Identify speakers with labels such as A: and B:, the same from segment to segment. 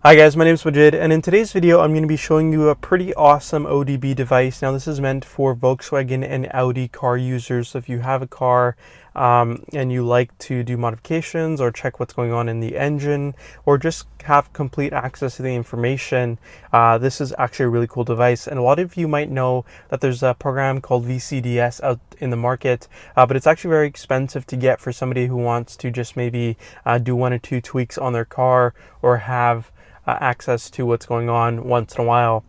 A: Hi guys, my name is Majid, and in today's video I'm going to be showing you a pretty awesome ODB device. Now this is meant for Volkswagen and Audi car users. So if you have a car and you like to do modifications or check what's going on in the engine or just have complete access to the information, this is actually a really cool device. And a lot of you might know that there's a program called VCDS out in the market, but it's actually very expensive to get for somebody who wants to just maybe do one or two tweaks on their car or have access to what's going on once in a while.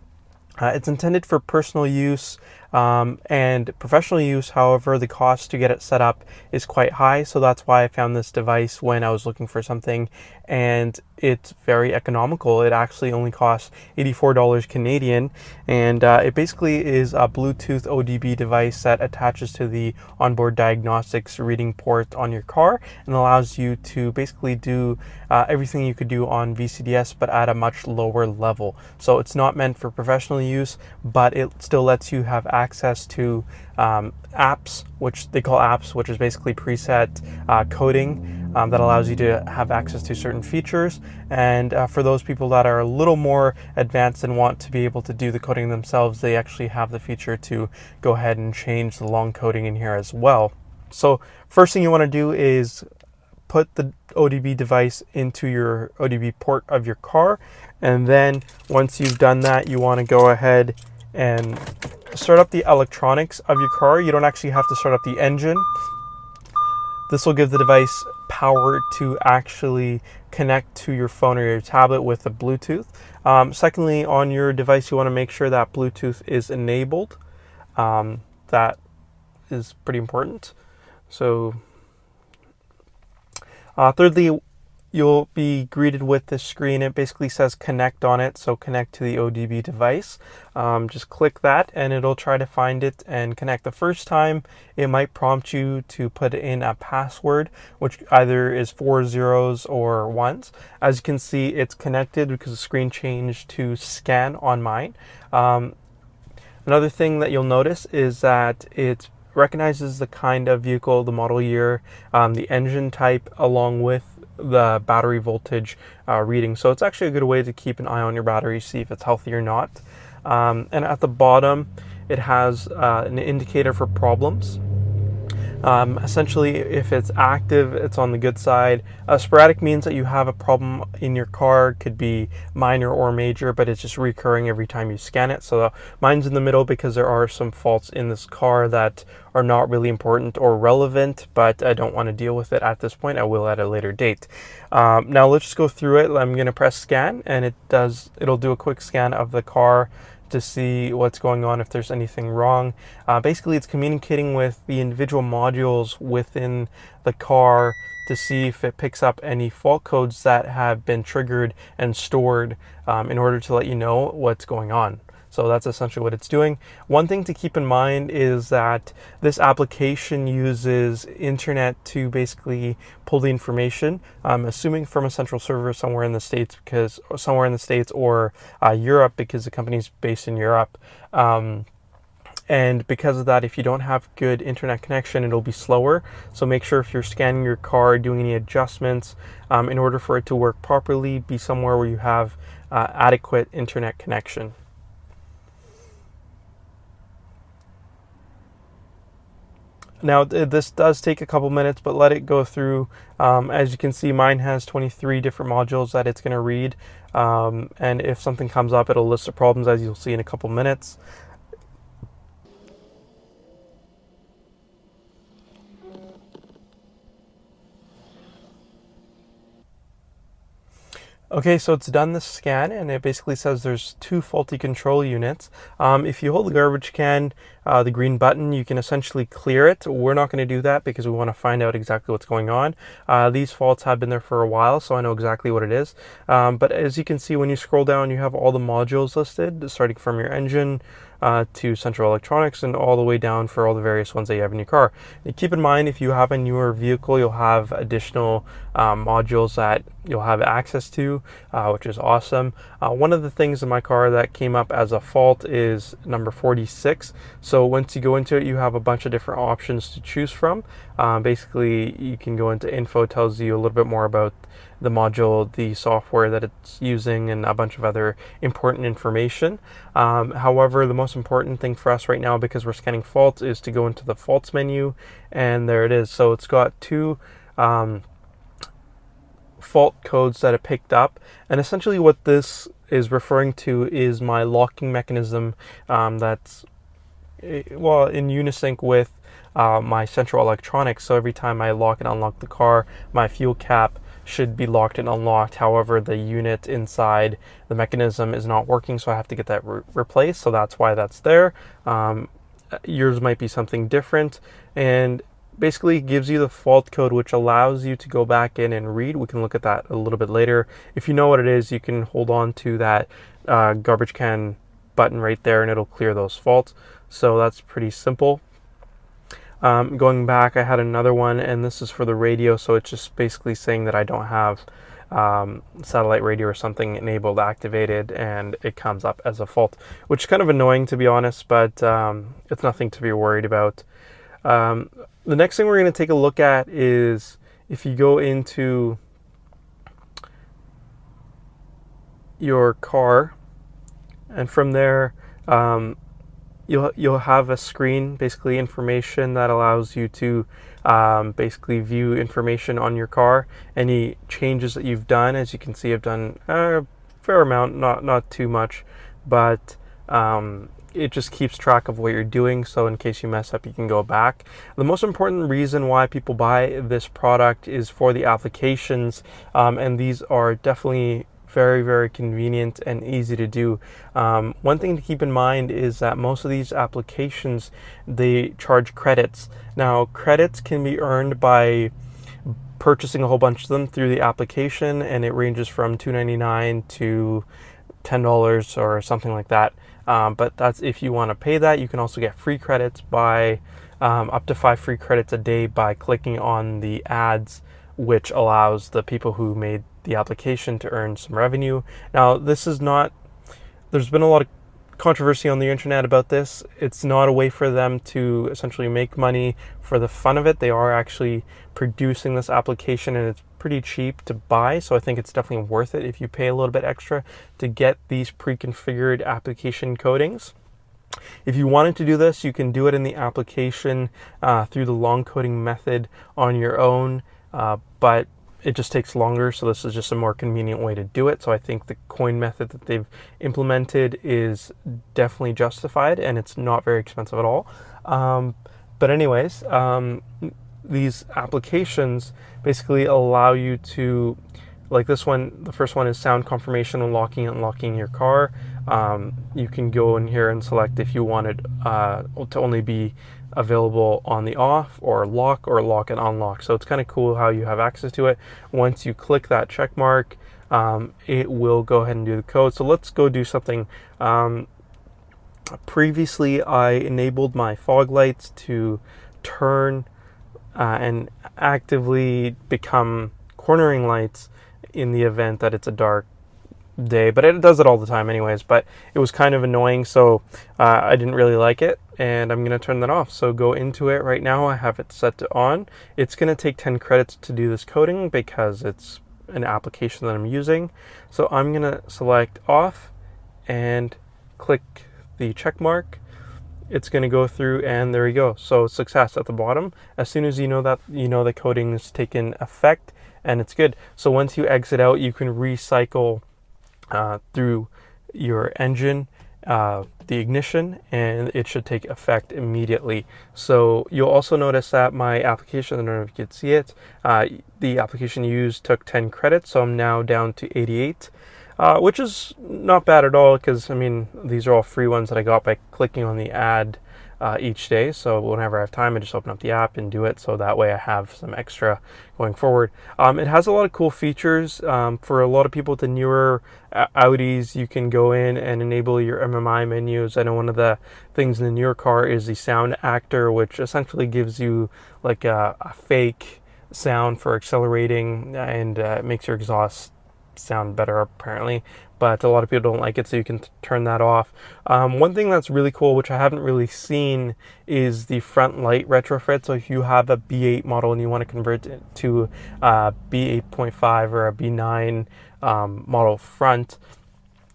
A: It's intended for personal use and professional use. However, the cost to get it set up is quite high, so that's why I found this device when I was looking for something, and it's very economical. It actually only costs $84 Canadian, and it basically is a Bluetooth ODB device that attaches to the onboard diagnostics reading port on your car and allows you to basically do everything you could do on VCDS but at a much lower level. So it's not meant for professional use, but it still lets you have access to apps, which they call apps, which is basically preset coding that allows you to have access to certain features. And for those people that are a little more advanced and want to be able to do the coding themselves, they actually have the feature to go ahead and change the long coding in here as well. So first thing you want to do is put the ODB device into your ODB port of your car, and then once you've done that, you want to go ahead and start up the electronics of your car. You don't actually have to start up the engine. This will give the device power to actually connect to your phone or your tablet with a Bluetooth. Secondly, on your device, you want to make sure that Bluetooth is enabled. That is pretty important. So, thirdly, you'll be greeted with this screen. It basically says connect on it, so connect to the ODB device. Just click that and it'll try to find it and connect. The first time it might prompt you to put in a password, which either is 4 zeros or 1s. As you can see, it's connected because the screen changed to scan on mine. Another thing that you'll notice is that it recognizes the kind of vehicle, the model year, the engine type, along with the battery voltage reading. So it's actually a good way to keep an eye on your battery, see if it's healthy or not. And at the bottom, it has an indicator for problems. Essentially, if it's active, it's on the good side. Sporadic means that you have a problem in your car. It could be minor or major, but it's just recurring every time you scan it. So mine's in the middle because there are some faults in this car that are not really important or relevant, but I don't want to deal with it at this point. I will at a later date. Now let's just go through it. I'm going to press scan, and it'll do a quick scan of the car to see what's going on, if there's anything wrong. Basically, it's communicating with the individual modules within the car to see if it picks up any fault codes that have been triggered and stored in order to let you know what's going on. So that's essentially what it's doing. One thing to keep in mind is that this application uses internet to basically pull the information. I'm assuming from a central server somewhere in the States, or Europe, because the company's based in Europe. And because of that, if you don't have good internet connection, it'll be slower. So make sure if you're scanning your car, doing any adjustments, in order for it to work properly, be somewhere where you have adequate internet connection. Now, this does take a couple minutes, but let it go through. As you can see, mine has 23 different modules that it's going to read. And if something comes up, it'll list the problems, as you'll see in a couple minutes. Okay, so it's done the scan, and it basically says there's 2 faulty control units. If you hold the garbage can, the green button, you can essentially clear it. We're not going to do that because we want to find out exactly what's going on. These faults have been there for a while, so I know exactly what it is. But as you can see, when you scroll down, you have all the modules listed, starting from your engine to central electronics and all the way down for all the various ones that you have in your car. And keep in mind, if you have a newer vehicle, you'll have additional modules that you'll have access to, which is awesome. One of the things in my car that came up as a fault is number 46. So So once you go into it, you have a bunch of different options to choose from. Basically, you can go into info, tells you a little bit more about the module, the software that it's using, and a bunch of other important information. However, the most important thing for us right now, because we're scanning faults, is to go into the faults menu, and there it is. So it's got two fault codes that it picked up, and essentially what this is referring to is my locking mechanism that's in unison with my central electronics. So every time I lock and unlock the car, my fuel cap should be locked and unlocked. However, the unit inside the mechanism is not working, so I have to get that replaced. So that's why that's there. Yours might be something different, and basically gives you the fault code, which allows you to go back in and read. We can look at that a little bit later. If you know what it is, you can hold on to that garbage can button right there, and it'll clear those faults. So that's pretty simple. Going back, I had another one, and this is for the radio. So it's just basically saying that I don't have satellite radio or something enabled, activated, and it comes up as a fault, which is kind of annoying, to be honest, but it's nothing to be worried about. The next thing we're going to take a look at is if you go into your car, and from there you'll have a screen, basically information that allows you to basically view information on your car, any changes that you've done. As you can see, I've done a fair amount, not too much, but it just keeps track of what you're doing, so in case you mess up, you can go back. The most important reason why people buy this product is for the applications, and these are definitely very, very convenient and easy to do. One thing to keep in mind is that most of these applications, they charge credits. Now, credits can be earned by purchasing a whole bunch of them through the application, and it ranges from $2.99 to $10 or something like that. But that's if you want to pay that. You can also get free credits by up to 5 free credits a day by clicking on the ads, which allows the people who made the application to earn some revenue. Now, this is not, there's been a lot of controversy on the internet about this. It's not a way for them to essentially make money for the fun of it. They are actually producing this application, and it's pretty cheap to buy, so I think it's definitely worth it if you pay a little bit extra to get these pre-configured application codings. If you wanted to do this, you can do it in the application through the long coding method on your own, but it just takes longer, so this is just a more convenient way to do it. So I think the coin method that they've implemented is definitely justified, and it's not very expensive at all. But anyways, these applications basically allow you to, like this one, the first one is sound confirmation when locking and unlocking your car. You can go in here and select if you wanted to only be available on the off or lock and unlock. So it's kind of cool how you have access to it. Once you click that check mark, it will go ahead and do the code. So let's go do something. Previously, I enabled my fog lights to turn and actively become cornering lights in the event that it's a dark day, but it does it all the time anyways. But it was kind of annoying, so I didn't really like it, and I'm going to turn that off. So go into it right now. I have it set to on. It's going to take 10 credits to do this coding because it's an application that I'm using. So I'm going to select off and click the check mark. It's going to go through, and there you go. So success at the bottom. As soon as you know that, you know the coding is taken effect, and it's good. So once you exit out, you can recycle through your engine, the ignition, and it should take effect immediately. So you'll also notice that my application, I don't know if you can see it, the application used took 10 credits, so I'm now down to 88. Which is not bad at all, because I mean, these are all free ones that I got by clicking on the ad each day. So whenever I have time, I just open up the app and do it, so that way I have some extra going forward. It has a lot of cool features. For a lot of people with the newer Audis, you can go in and enable your MMI menus. I know one of the things in the newer car is the sound actor, which essentially gives you like a fake sound for accelerating, and makes your exhaust sound better apparently. but a lot of people don't like it, so you can turn that off. One thing that's really cool, which I haven't really seen, is the front light retrofit. So if you have a B8 model and you want to convert it to B8.5 or a B9 model front,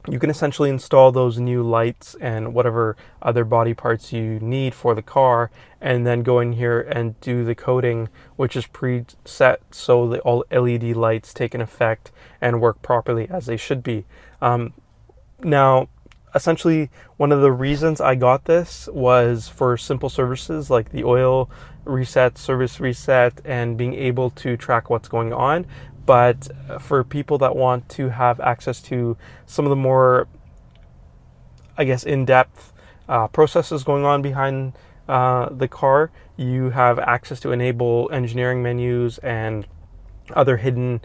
A: you can essentially install those new lights and whatever other body parts you need for the car, and then go in here and do the coding, which is preset, so the all LED lights take an effect and work properly as they should be. Now, essentially, one of the reasons I got this was for simple services like the oil reset, service reset, and being able to track what's going on. But for people that want to have access to some of the more, I guess, in-depth processes going on behind the car, you have access to enable engineering menus and other hidden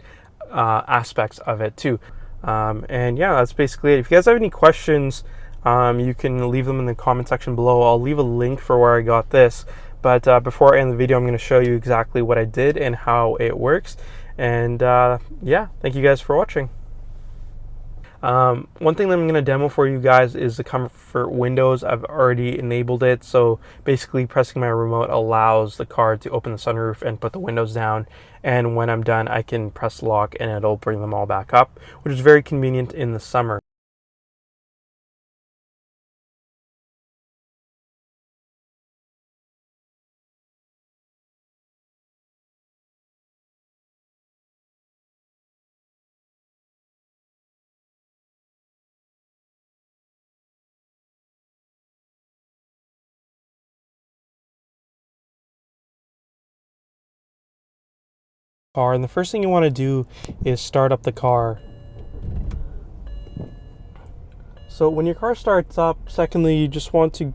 A: aspects of it too. And yeah, that's basically it. If you guys have any questions, you can leave them in the comment section below. I'll leave a link for where I got this. But before I end the video, I'm going to show you exactly what I did and how it works. And yeah, thank you guys for watching. One thing that I'm going to demo for you guys is the comfort windows. I've already enabled it, so basically pressing my remote allows the car to open the sunroof and put the windows down, and when I'm done I can press lock and it'll bring them all back up, which is very convenient in the summer. And the first thing you want to do is start up the car. So when your car starts up, secondly, you just want to